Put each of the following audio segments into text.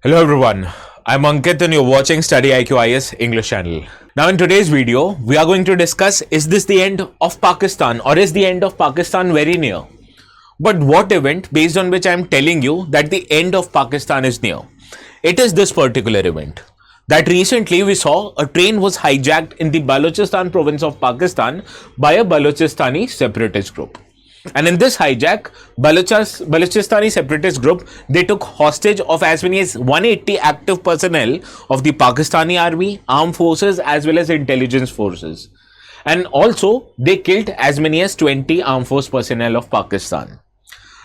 Hello everyone, I'm Ankit and you're watching StudyIQ IS English channel. Now in today's video, we are going to discuss, is this the end of Pakistan or is the end of Pakistan very near? But what event based on which I'm telling you that the end of Pakistan is near? It is this particular event. That recently we saw a train was hijacked in the Balochistan province of Pakistan by a Balochistani separatist group. And in this hijack, Balochistan separatist group, they took hostage of as many as 180 active personnel of the Pakistani army, armed forces as well as intelligence forces. And also they killed as many as 20 armed force personnel of Pakistan.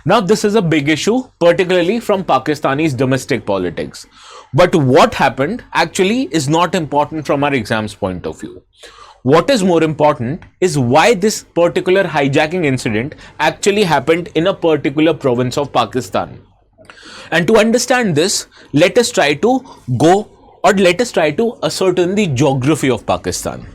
Now this is a big issue, particularly from Pakistani's domestic politics. But what happened actually is not important from our exams point of view. What is more important is why this particular hijacking incident actually happened in a particular province of Pakistan. And to understand this, let us try to ascertain the geography of Pakistan.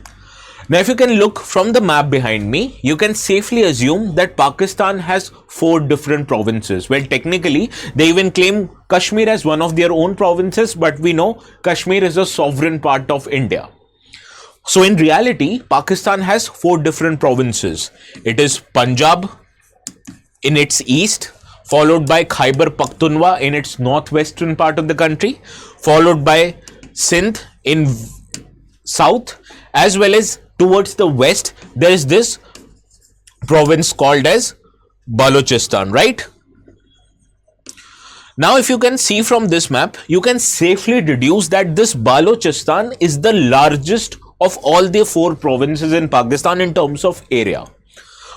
Now, if you can look from the map behind me, you can safely assume that Pakistan has 4 different provinces. Well, technically, they even claim Kashmir as one of their own provinces, but we know Kashmir is a sovereign part of India. So in reality, Pakistan has 4 different provinces. It is Punjab in its east, followed by Khyber Pakhtunkhwa in its northwestern part of the country, followed by Sindh in south, as well as towards the west, there is this province called as Balochistan, right? Now, if you can see from this map, you can safely deduce that this Balochistan is the largest of all the 4 provinces in Pakistan in terms of area.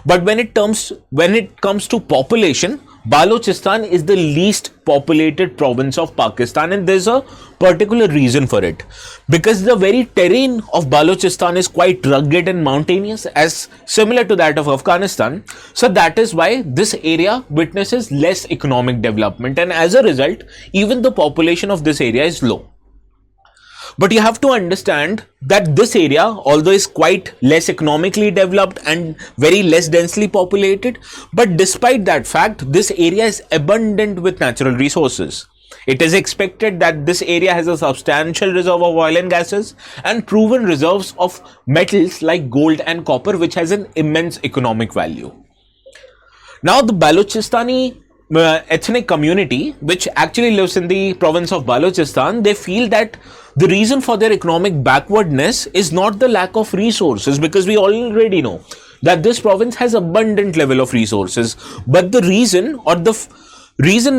But when it comes to population, Balochistan is the least populated province of Pakistan, and there's a particular reason for it. Because the very terrain of Balochistan is quite rugged and mountainous, as similar to that of Afghanistan. So that is why this area witnesses less economic development, and as a result, even the population of this area is low. But you have to understand that this area, although is quite less economically developed and very less densely populated, but despite that fact, this area is abundant with natural resources. It is expected that this area has a substantial reserve of oil and gases and proven reserves of metals like gold and copper, which has an immense economic value. Now, the Balochistani ethnic community, which actually lives in the province of Balochistan, they feel that the reason for their economic backwardness is not the lack of resources, because we already know that this province has abundant level of resources, but the reason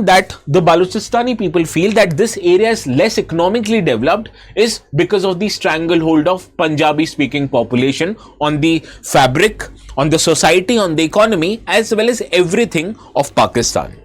that the Balochistani people feel that this area is less economically developed is because of the stranglehold of Punjabi speaking population on the fabric, on the society, on the economy, as well as everything of Pakistan.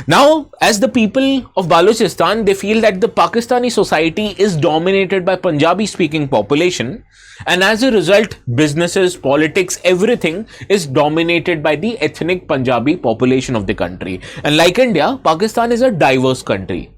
Now, as the people of Balochistan, they feel that the Pakistani society is dominated by Punjabi speaking population, and as a result, businesses, politics, everything is dominated by the ethnic Punjabi population of the country. And like India, Pakistan is a diverse country.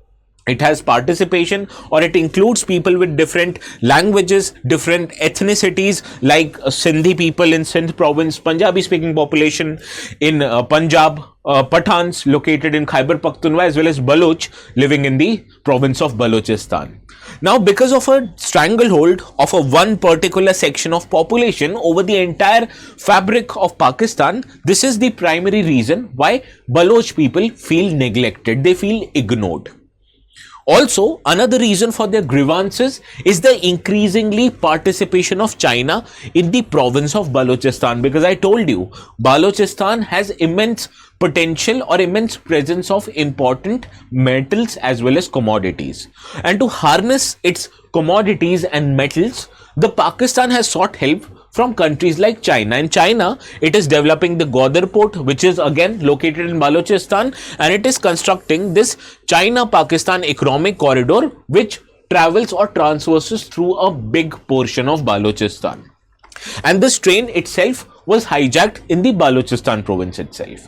It has participation, or it includes people with different languages, different ethnicities, like Sindhi people in Sindh province, Punjabi speaking population in Punjab, Pathans located in Khyber Pakhtunkhwa, as well as Baloch living in the province of Balochistan. Now, because of a stranglehold of one particular section of population over the entire fabric of Pakistan, this is the primary reason why Baloch people feel neglected, they feel ignored. Also, another reason for their grievances is the increasingly participation of China in the province of Balochistan, because I told you, Balochistan has immense potential or immense presence of important metals as well as commodities. And to harness its commodities and metals, the Pakistan has sought help from countries like China. In China, it is developing the Gwadar port, which is again located in Balochistan, and it is constructing this China-Pakistan economic corridor, which travels or transverses through a big portion of Balochistan. And this train itself was hijacked in the Balochistan province itself.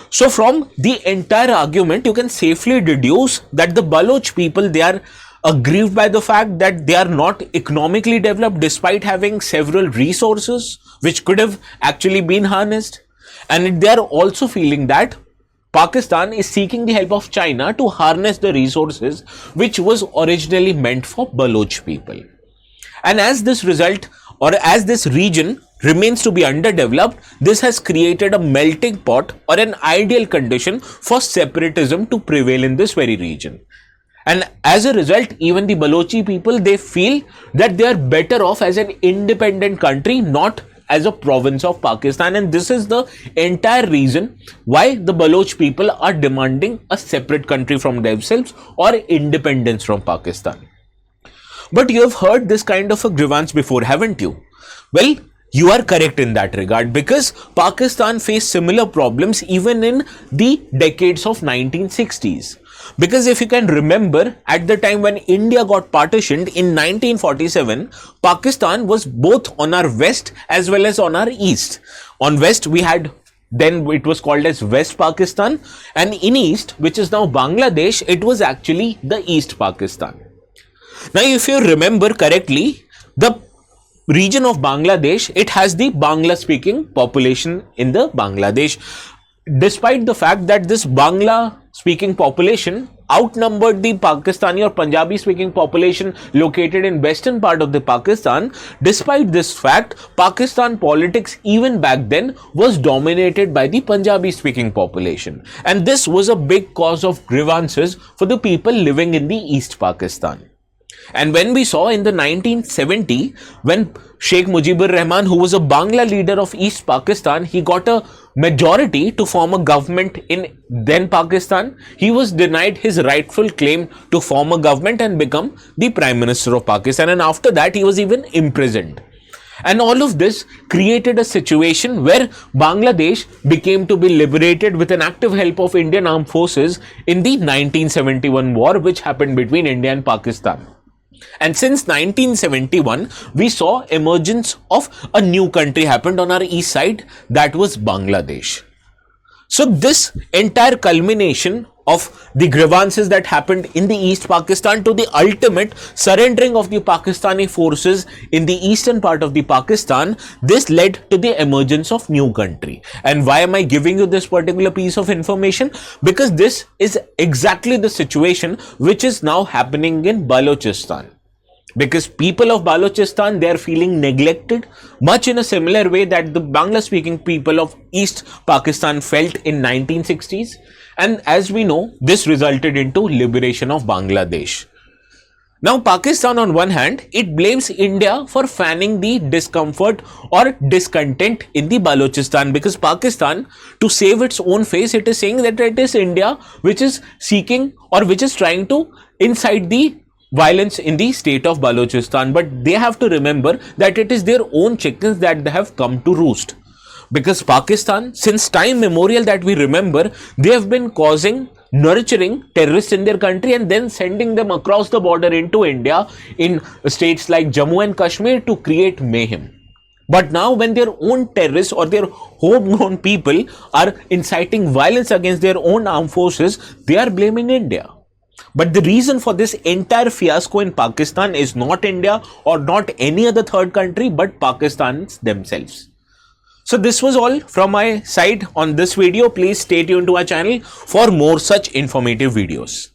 So from the entire argument, you can safely deduce that the Baloch people, they are aggrieved by the fact that they are not economically developed despite having several resources which could have actually been harnessed, and they are also feeling that Pakistan is seeking the help of China to harness the resources which was originally meant for Baloch people. And as this result, or as this region remains to be underdeveloped, this has created a melting pot or an ideal condition for separatism to prevail in this very region. And as a result, even the Balochi people, they feel that they are better off as an independent country, not as a province of Pakistan. And this is the entire reason why the Baloch people are demanding a separate country from themselves or independence from Pakistan. But you have heard this kind of a grievance before, haven't you? Well, you are correct in that regard, because Pakistan faced similar problems even in the decades of 1960s. Because if you can remember, at the time when India got partitioned in 1947, Pakistan was both on our west as well as on our east. On west we had, then it was called as West Pakistan, and in east, which is now Bangladesh, it was actually the East Pakistan. Now if you remember correctly, the region of Bangladesh, it has the Bangla speaking population in the Bangladesh. Despite the fact that this Bangla speaking population outnumbered the Pakistani or Punjabi speaking population located in western part of the Pakistan, despite this fact, Pakistan politics even back then was dominated by the Punjabi speaking population. And this was a big cause of grievances for the people living in the East Pakistan. And when we saw in the 1970, when Sheikh Mujibur Rahman, who was a Bangla leader of East Pakistan, he got a majority to form a government in then Pakistan, he was denied his rightful claim to form a government and become the Prime Minister of Pakistan. And after that, he was even imprisoned. And all of this created a situation where Bangladesh became to be liberated with an active help of Indian armed forces in the 1971 war, which happened between India and Pakistan. And since 1971, we saw emergence of a new country happened on our east side, that was Bangladesh. So this entire culmination of the grievances that happened in the East Pakistan to the ultimate surrendering of the Pakistani forces in the eastern part of the Pakistan, this led to the emergence of new country. And why am I giving you this particular piece of information? Because this is exactly the situation which is now happening in Balochistan. Because people of Balochistan, they are feeling neglected, much in a similar way that the Bangla speaking people of East Pakistan felt in 1960s. And as we know, this resulted into liberation of Bangladesh. Now, Pakistan on one hand, it blames India for fanning the discomfort or discontent in the Balochistan, because Pakistan, to save its own face, it is saying that it is India which is seeking or which is trying to incite the violence in the state of Balochistan. But they have to remember that it is their own chickens that they have come to roost. Because Pakistan, since time memorial that we remember, they have been nurturing terrorists in their country and then sending them across the border into India in states like Jammu and Kashmir to create mayhem. But now when their own terrorists or their homegrown people are inciting violence against their own armed forces, they are blaming India. But the reason for this entire fiasco in Pakistan is not India or not any other third country, but Pakistanis themselves. So this was all from my side on this video. Please stay tuned to our channel for more such informative videos.